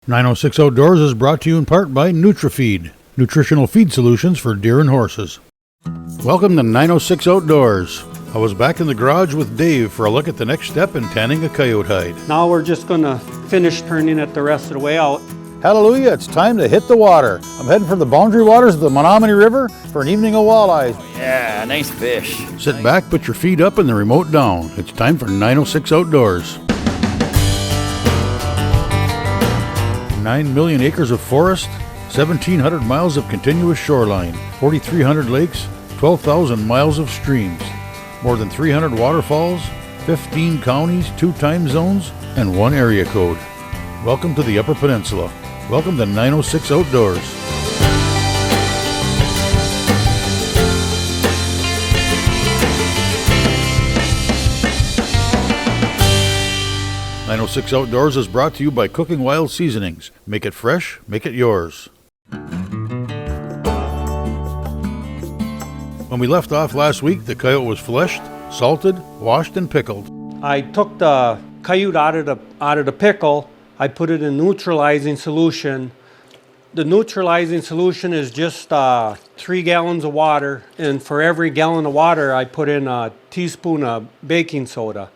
906 Outdoors is brought to you in part by NutriFeed, nutritional feed solutions for deer and horses. Welcome to 906 Outdoors. I was back in the garage with Dave for a look at the next step in tanning a coyote hide. Now we're just going to finish turning it the rest of the way out. Hallelujah, it's time to hit the water. I'm heading for the boundary waters of the Menominee River for an evening of walleyes. Yeah, nice fish. Sit back, put your feet up and the remote down. It's time for 906 Outdoors. 9 million acres of forest, 1,700 miles of continuous shoreline, 4,300 lakes, 12,000 miles of streams, more than 300 waterfalls, 15 counties, 2 time zones, and 1 area code. Welcome to the Upper Peninsula. Welcome to 906 Outdoors. .906 Outdoors is brought to you by Cooking Wild Seasonings. Make it fresh, make it yours. When we left off last week, the coyote was fleshed, salted, washed, and pickled. I took the coyote out of the pickle. I put it in neutralizing solution. The neutralizing solution is just 3 gallons of water, and for every gallon of water, I put in a teaspoon of baking soda.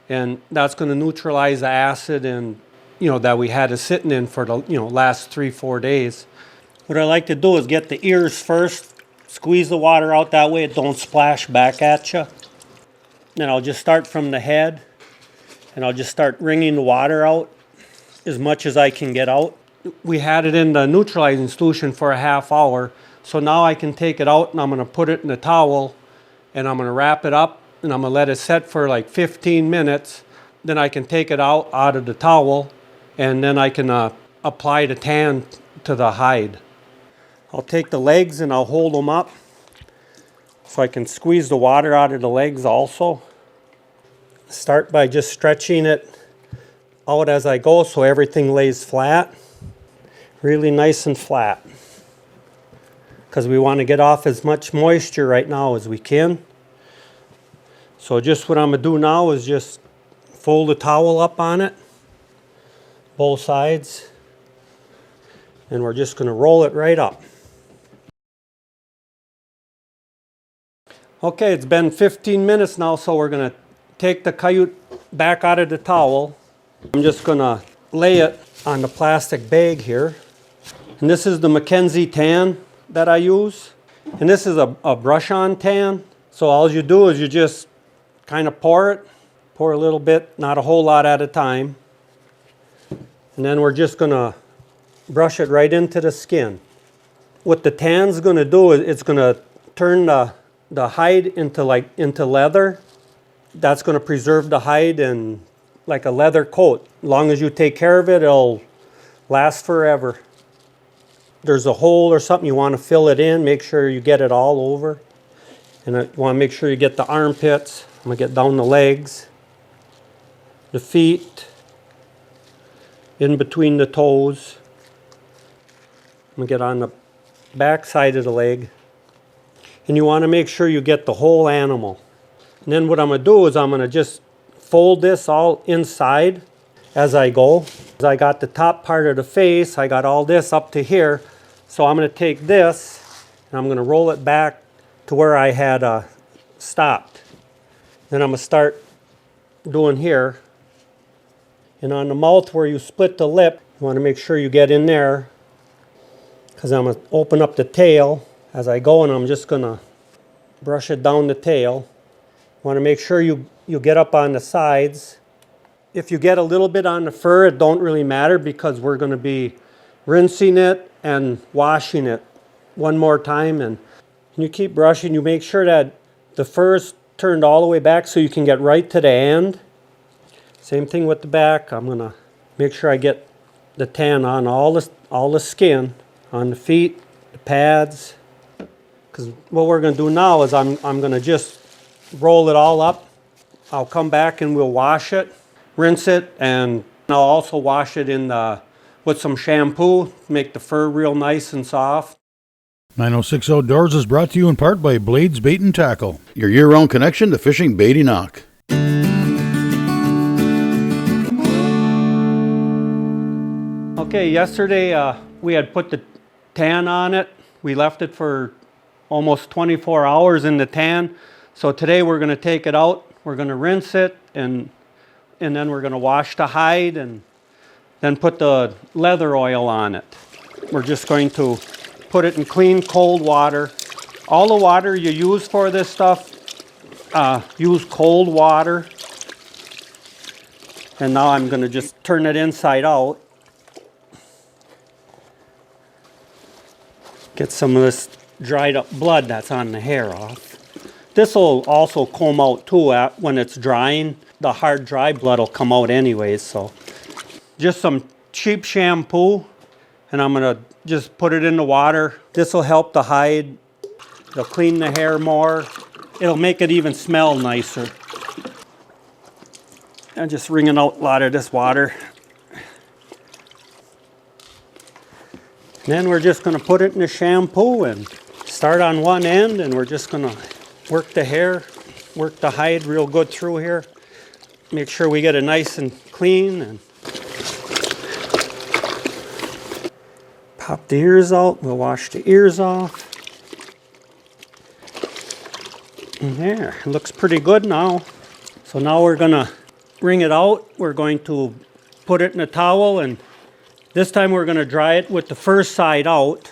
And that's going to neutralize the acid and that we had it sitting in for the last 3-4 days. What I like to do is get the ears first, squeeze the water out that way it don't splash back at you. Then I'll just start from the head, and I'll just start wringing the water out as much as I can get out. We had it in the neutralizing solution for a half hour, so now I can take it out and I'm going to put it in a towel and I'm going to wrap it up. And I'm going to let it set for like 15 minutes. Then I can take it out of the towel, and then I can apply the tan to the hide. I'll take the legs and I'll hold them up so I can squeeze the water out of the legs also. Start by just stretching it out as I go so everything lays flat. Really nice and flat. Because we want to get off as much moisture right now as we can. So just what I'm going to do now is just fold the towel up on it, both sides, and we're just going to roll it right up. Okay, it's been 15 minutes now, so we're going to take the coyote back out of the towel. I'm just going to lay it on the plastic bag here. And this is the Mackenzie tan that I use. And this is a brush-on tan. So all you do is you just kind of pour a little bit, not a whole lot at a time. And then we're just going to brush it right into the skin. What the tan's going to do is it's going to turn the hide into leather. That's going to preserve the hide in like a leather coat. As long as you take care of it, it'll last forever. There's a hole or something you want to fill it in, make sure you get it all over. And you want to make sure you get the armpits. I'm going to get down the legs, the feet, in between the toes. I'm going to get on the back side of the leg. And you want to make sure you get the whole animal. And then what I'm going to do is I'm going to just fold this all inside as I go. I got the top part of the face, I got all this up to here. So I'm going to take this and I'm going to roll it back to where I had stopped. Then I'm going to start doing here. And on the mouth where you split the lip, you want to make sure you get in there. Because I'm going to open up the tail as I go, and I'm just going to brush it down the tail. You want to make sure you get up on the sides. If you get a little bit on the fur, it don't really matter because we're going to be rinsing it and washing it one more time. And you keep brushing, you make sure that the fur is turned all the way back so you can get right to the end. Same thing with the back. I'm going to make sure I get the tan on all the skin, on the feet, the pads. Because what we're going to do now is I'm going to just roll it all up. I'll come back and we'll wash it, rinse it, and I'll also wash it with some shampoo, make the fur real nice and soft. 906 Outdoors is brought to you in part by Blades Bait and Tackle, your year-round connection to fishing bait enoch. Okay, yesterday we had put the tan on it. We left it for almost 24 hours in the tan. So today we're going to take it out. We're going to rinse it and then we're going to wash the hide and then put the leather oil on it. We're just going to put it in clean, cold water. All the water you use for this stuff, use cold water. And now I'm going to just turn it inside out. Get some of this dried up blood that's on the hair off. This will also comb out too when it's drying. The hard dry blood will come out anyways. So just some cheap shampoo and I'm going to just put it in the water. This will help the hide. It'll clean the hair more. It'll make it even smell nicer. I'm just wringing out a lot of this water. Then we're just going to put it in the shampoo and start on one end, and we're just going to work the hair, work the hide real good through here. Make sure we get it nice and clean, and pop the ears out. We'll wash the ears off. And there, it looks pretty good now. So now we're going to wring it out. We're going to put it in a towel, and this time we're going to dry it with the first side out.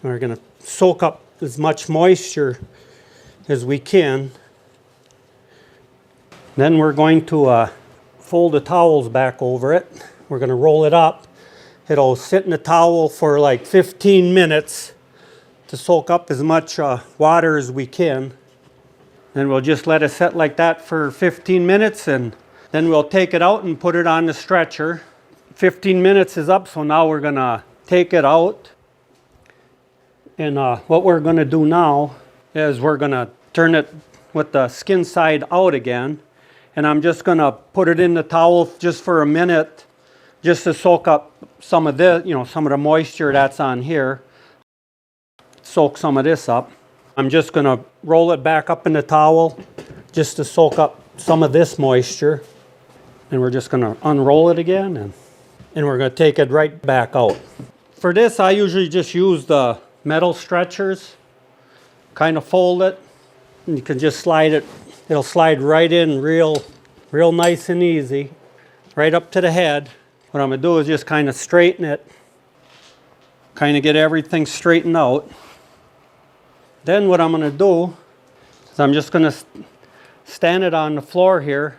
We're going to soak up as much moisture as we can. Then we're going to fold the towels back over it. We're going to roll it up. It'll sit in the towel for like 15 minutes to soak up as much water as we can. Then we'll just let it set like that for 15 minutes, and then we'll take it out and put it on the stretcher. 15 minutes is up, so now we're going to take it out. And what we're going to do now is we're going to turn it with the skin side out again. And I'm just going to put it in the towel just for a minute, just to soak up some of the, some of the moisture that's on here. Soak some of this up. I'm just going to roll it back up in the towel just to soak up some of this moisture. And we're just going to unroll it again, and we're going to take it right back out. For this, I usually just use the metal stretchers. Kind of fold it, and you can just slide it. It'll slide right in real nice and easy, right up to the head. What I'm going to do is just kind of straighten it, kind of get everything straightened out. Then what I'm going to do is I'm just going to stand it on the floor here.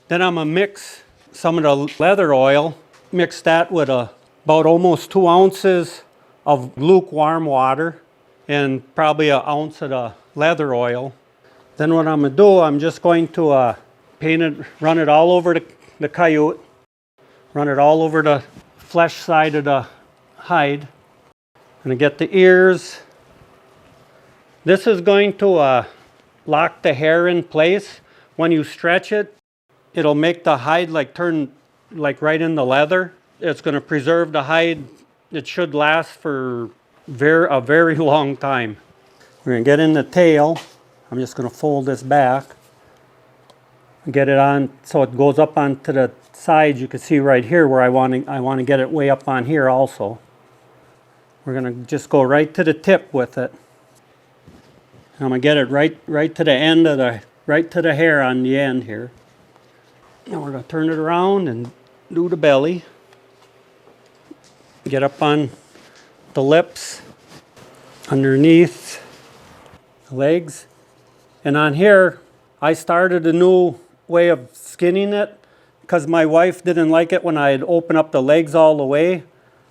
Then I'm going to mix some of the leather oil, mix that with about almost 2 ounces of lukewarm water and probably 1 ounce of the leather oil. Then what I'm going to do, I'm just going to paint it, run it all over the coyote, run it all over the flesh side of the hide. I'm going to get the ears. This is going to lock the hair in place. When you stretch it, it'll make the hide turn right in the leather. It's going to preserve the hide. It should last for a very long time. We're going to get in the tail. I'm just going to fold this back. Get it on so it goes up onto the sides. You can see right here where I want to get it way up on here also. We're going to just go right to the tip with it. I'm going to get it right to the end of right to the hair on the end here. Now we're going to turn it around and do the belly. Get up on the lips, underneath the legs. And on here, I started a new way of skinning it because my wife didn't like it when I'd open up the legs all the way.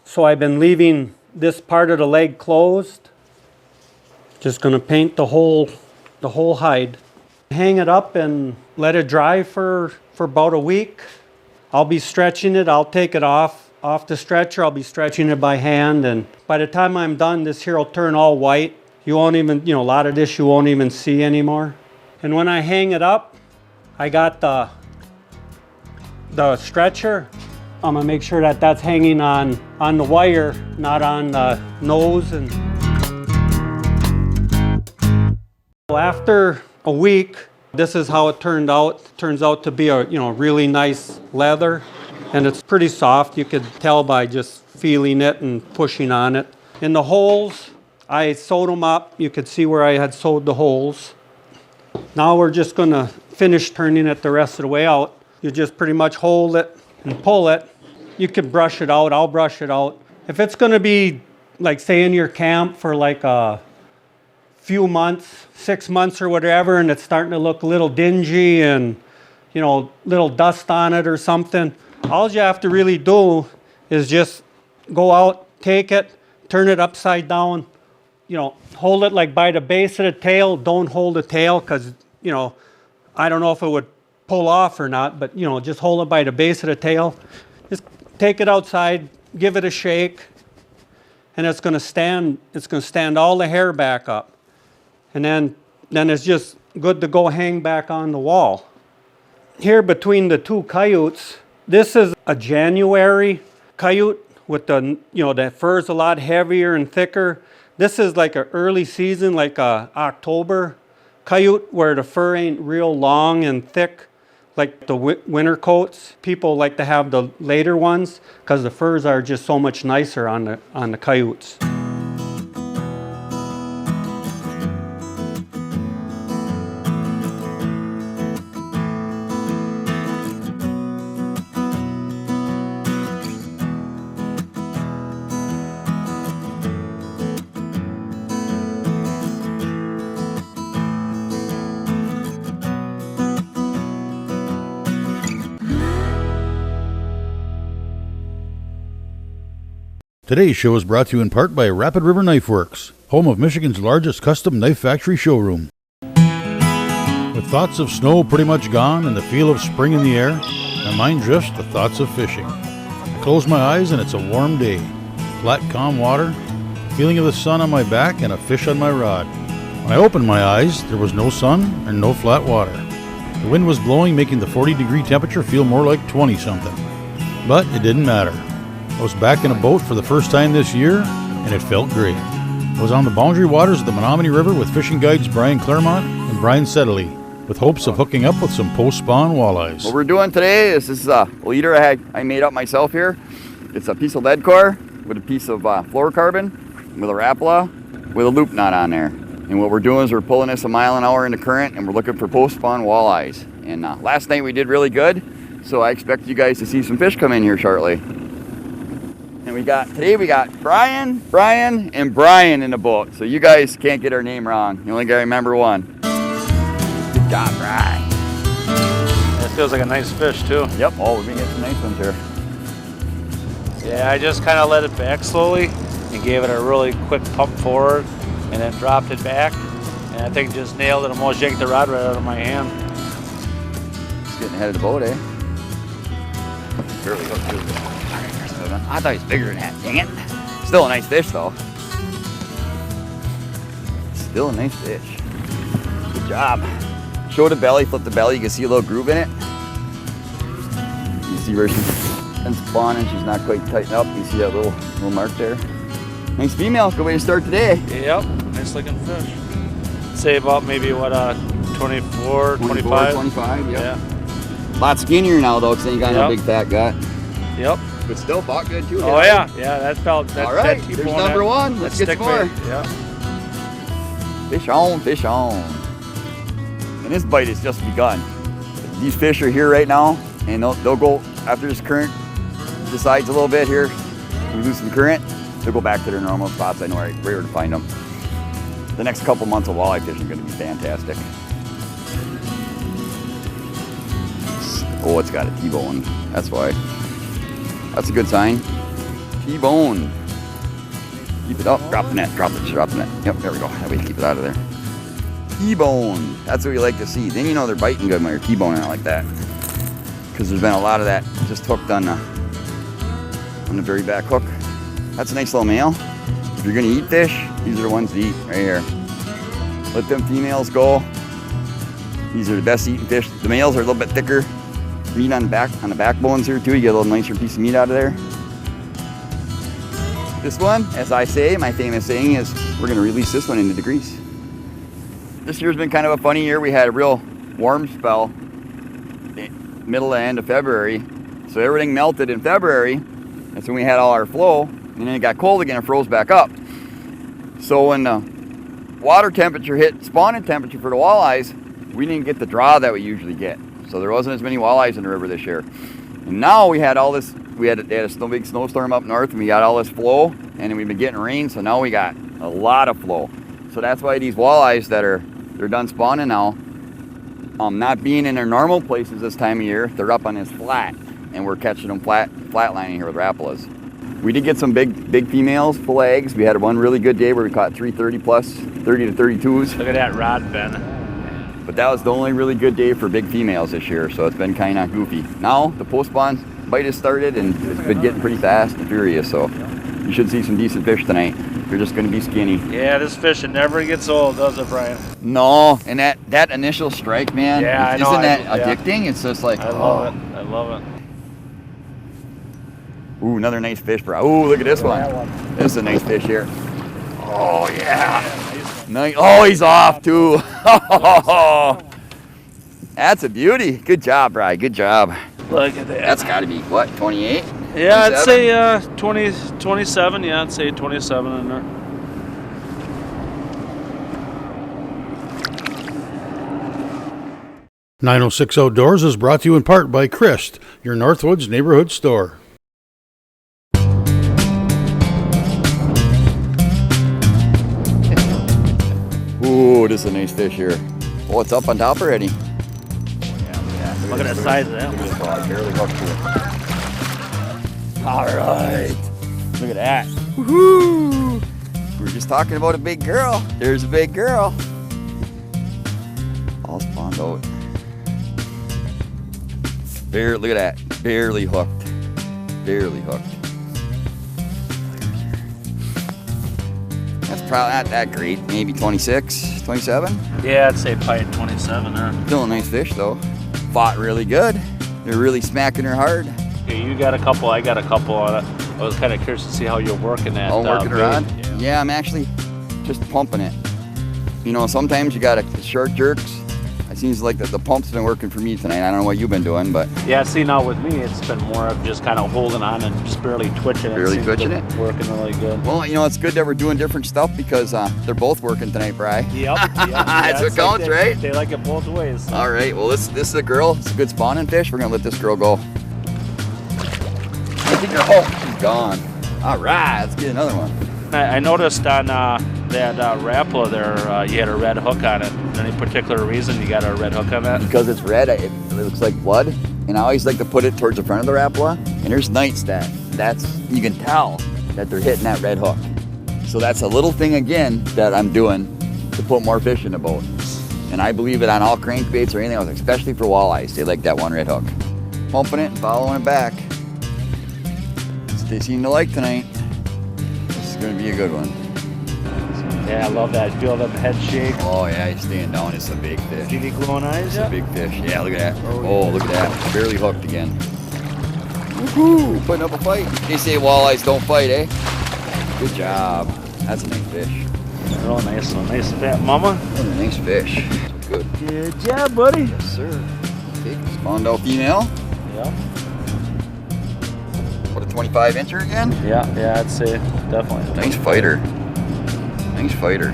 So I've been leaving this part of the leg closed. Just going to paint the whole hide. Hang it up and let it dry for about a week. I'll be stretching it. I'll take it off the stretcher. I'll be stretching it by hand, and by the time I'm done, this here will turn all white. You won't even, a lot of this you won't even see anymore. And when I hang it up, I got the stretcher. I'm gonna make sure that that's hanging on the wire, not on the nose. And after a week, this is how it turned out. It turns out to be a really nice leather, and it's pretty soft. You could tell by just feeling it and pushing on it. In the holes, I sewed them up. You could see where I had sewed the holes. Now we're just going to finish turning it the rest of the way out. You just pretty much hold it and pull it. You can brush it out. I'll brush it out. If it's going to be, like, say in your camp for like a few months, 6 months or whatever, and it's starting to look a little dingy and, you know, little dust on it or something, all you have to really do is just go out, take it, turn it upside down, you know, hold it like by the base of the tail. Don't hold the tail because, you know, I don't know if it would pull off or not, but, you know, just hold it by the base of the tail. Just take it outside, give it a shake, and it's going to stand all the hair back up. And then it's just good to go hang back on the wall. Here between the two coyotes, this is a January coyote with the, you know, the fur's a lot heavier and thicker. This is like an early season, like a October coyote where the fur ain't real long and thick like the winter coats. People like to have the later ones because the furs are just so much nicer on the coyotes. Today's show is brought to you in part by Rapid River Knife Works, home of Michigan's largest custom knife factory showroom. With thoughts of snow pretty much gone and the feel of spring in the air, my mind drifts to thoughts of fishing. I close my eyes and it's a warm day. Flat, calm water, feeling of the sun on my back and a fish on my rod. When I opened my eyes, there was no sun and no flat water. The wind was blowing, making the 40-degree temperature feel more like 20-something. But it didn't matter. I was back in a boat for the first time this year, and it felt great. I was on the boundary waters of the Menominee River with fishing guides Brian Claremont and Brian Sedley, with hopes of hooking up with some post-spawn walleyes. What we're doing today is this is a leader I made up myself here. It's a piece of lead core with a piece of fluorocarbon with a Rapala with a loop knot on there. And what we're doing is we're pulling this a mile an hour in the current, and we're looking for post-spawn walleyes. And last night we did really good, so I expect you guys to see some fish come in here shortly. And today we got Brian, and Brian in the boat. So you guys can't get our name wrong. You only gotta remember one. Good job, Brian. It feels like a nice fish too. Yep, oh, we've been getting some nice ones here. Yeah, I just kind of let it back slowly and gave it a really quick pump forward and then dropped it back. And I think just nailed it, almost yanked the rod right out of my hand. It's getting ahead of the boat, eh? Here we go, too. I thought he was bigger than that, dang it. Still a nice fish, though. Still a nice fish. Good job. Show the belly, flip the belly. You can see a little groove in it. You see where she's been spawning. She's not quite tightened up. You see that little mark there. Nice female. Good way to start today. Yep, nice looking fish. Say about maybe, what, 24, 25? 25, yep. Yeah. A lot skinnier now, though, because they ain't got no big fat gut. Yep. But still fought good, too. Oh, yeah. Yeah, that felt... All right, there's number one. Let's get some more. Yeah. Fish on, fish on. And this bite has just begun. These fish are here right now, and they'll go, after this current decides a little bit here, we lose some current, they'll go back to their normal spots. I know right where to find them. The next couple months of walleye fishing are going to be fantastic. Oh, it's got a T-bone. That's why. That's a good sign. T-bone. Keep it up. Drop the net. Drop the net. Yep, there we go. That way, keep it out of there. T-bone. That's what we like to see. Then you know they're biting good when you're T-boning it like that. Because there's been a lot of that just hooked on the very back hook. That's a nice little male. If you're gonna eat fish, these are the ones to eat right here. Let them females go. These are the best eating fish. The males are a little bit thicker. Meat on the backbones here too. You get a little nicer piece of meat out of there. This one, as I say, my famous saying is, we're gonna release this one into the grease. This year's been kind of a funny year. We had a real warm spell, middle to end of February. So everything melted in February, That's when we had all our flow, and then it got cold again and froze back up. So when the water temperature hit spawning temperature for the walleyes, we didn't get the draw that we usually get. So there wasn't as many walleyes in the river this year. And now we had all this, they had a big snowstorm up north, and we got all this flow, and then we've been getting rain, so now we got a lot of flow. So that's why these walleyes they're done spawning now, not being in their normal places this time of year, they're up on this flat, and we're catching them flatlining here with Rapalas. We did get some big females, full of eggs. We had one really good day where we caught 330 plus, 30 to 32s. Look at that rod, Ben. But that was the only really good day for big females this year, so it's been kind of goofy. Now the post-spawn bite has started, and it's been getting pretty fast and furious, so you should see some decent fish tonight. They're just going to be skinny. Yeah, this fish never gets old, does it, Brian? No, and that initial strike, man, Yeah, I know. isn't that addicting? It's just like, I love it. I love it. Ooh, another nice fish, bro. Ooh, look at this one. This is a nice fish here. Oh, yeah. Nice. Oh, he's off, too. That's a beauty. Good job, Bri. Good job. Look at that. That's got to be, what, 28? Yeah, I'd 27? say 27. Yeah, I'd say 27 in there. .906 Outdoors is brought to you in part by Christ, your Northwoods neighborhood store. Ooh, this is a nice fish here. Oh, it's up on top already. Look at the size of that. Barely hooked to it. All right. Look at that. Woohoo! We were just talking about a big girl. There's a big girl. All spawned out. Look at that. Barely hooked. Barely hooked. That's probably not that great. Maybe 26, 27. Yeah, I'd say probably 27 there. Still a nice fish though. Fought really good. They're really smacking her hard. Okay, you got a couple. I got a couple on it. I was kind of curious to see how you're working that. Oh, working her on? bait. Yeah, I'm actually just pumping it. You know, sometimes you got short jerks. It seems like the pump's been working for me tonight. I don't know what you've been doing, but Yeah, see, now with me, it's been more of just kind of holding on and just barely twitching it. Barely Seems twitching to it? be Working really good. well, you know, it's good that we're doing different stuff because they're both working tonight, Bri. Yep. That's what counts, right? They like it both ways. So. All right, well, this is a girl. It's a good spawning fish. We're gonna let this girl go. I think she's gone. All right, let's get another one. I noticed on that Rapala there, you had a red hook on it. Any particular reason you got a red hook on that? Because it's red, it looks like blood. And I always like to put it towards the front of the Rapala. And there's nights that's you can tell that they're hitting that red hook. So that's a little thing again that I'm doing to put more fish in the boat. And I believe it on all crankbaits or anything else, especially for walleyes. They like that one red hook. Pumping it and following it back. They seem to like tonight. This is going to be a good one. Yeah, I love that. Feel them head shake. Oh yeah, he's staying down. It's a big fish. TV glowing eyes, It's yeah? a big fish. Yeah, look at that. Oh, look at that. Barely hooked again. Woohoo! Putting up a fight. They say walleyes don't fight, eh? Good job. That's a nice fish. Real nice one. Nice fat mama. That's a nice fish. Good. Good job, buddy. Yes, sir. Okay, spawned out female. Yeah. What, a 25 incher again? Yeah, I'd say definitely. Nice fighter. Nice fighter.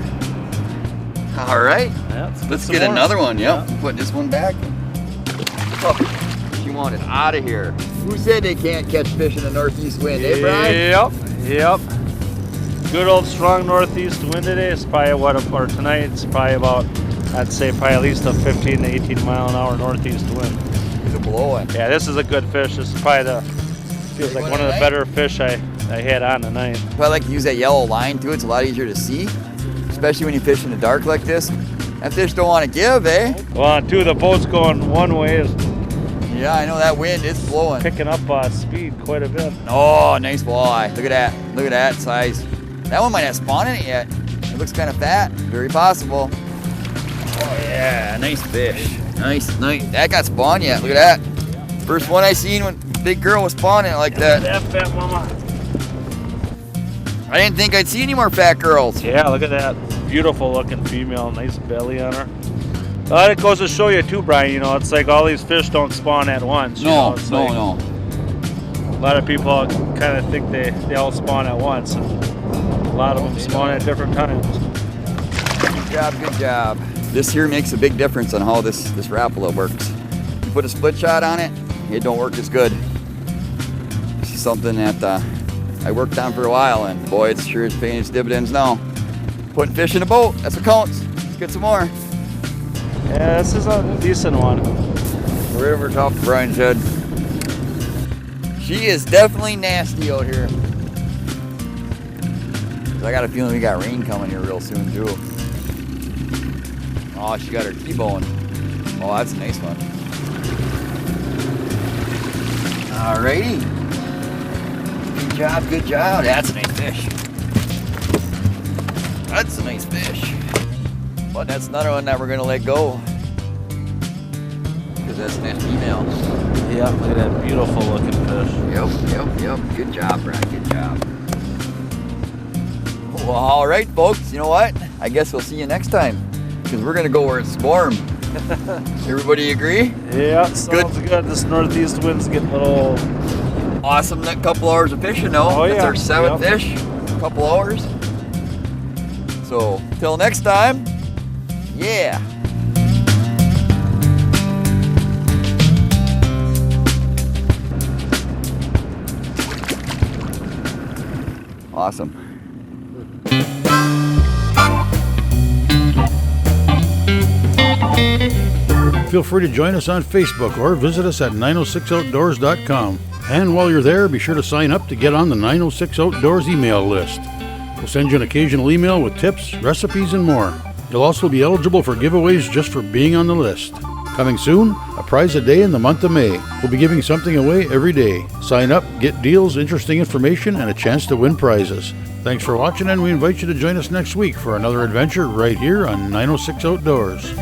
All right. Yeah, Let's get another one. Yep. Put this one back. Oh, she wanted out of here. Who said they can't catch fish in the northeast wind, eh, Brian? Yep. Good old strong northeast wind today. It's probably or tonight, it's probably about, I'd say probably at least a 15 to 18 mile an hour northeast wind. It's a blowing. Yeah, this is a good fish. This is probably feels like one of the better fish I had on tonight. I like to use that yellow line too. It's a lot easier to see, especially when you fish in the dark like this. That fish don't want to give, eh? Well, two, the boat's going one way, is Yeah, I know that wind is blowing. picking up speed quite a bit. Oh, nice walleye. Look at that. Look at that size. That one might have spawned in it yet. It looks kind of fat. Very possible. Oh yeah, nice fish. Nice. That got spawned yet. Look at that. First one I seen when big girl was spawning it like that. That fat mama. I didn't think I'd see any more fat girls. Yeah, look at that. Beautiful looking female. Nice belly on her. It goes to show you too, Brian, you know, it's like all these fish don't spawn at once. You know, it's like, No. lot of people kind of think they all spawn at once, and a lot of them spawn at different times. Good job, good job. This here makes a big difference on how this Rapala works. You put a split shot on it, it don't work as good. This is something that I worked on for a while, and boy, it sure is paying its dividends now. Putting fish in a boat, that's what counts. Let's get some more. Yeah, this is a decent one. Right over top of Brian's head. She is definitely nasty out here. I got a feeling we got rain coming here real soon too. Oh, she got her T-bone. Oh, that's a nice one. Alrighty. Good job, good job. That's a nice fish. That's a nice fish. But that's another one that we're gonna let go. Because that's a nice female. Yeah, look at that beautiful looking fish. Yep. Good job, Brian, good job. Well, alright folks, you know what? I guess we'll see you next time. Because we're gonna go where it's warm. Everybody agree? Yeah, sounds good. This northeast wind's getting a little... Awesome, that couple hours of fishing now. Oh, yeah. That's our seventh fish. Couple hours. So, till next time, yeah. Awesome. Feel free to join us on Facebook or visit us at 906outdoors.com. And while you're there, be sure to sign up to get on the 906 Outdoors email list. We'll send you an occasional email with tips, recipes, and more. You'll also be eligible for giveaways just for being on the list. Coming soon, a prize a day in the month of May. We'll be giving something away every day. Sign up, get deals, interesting information, and a chance to win prizes. Thanks for watching, and we invite you to join us next week for another adventure right here on 906 Outdoors.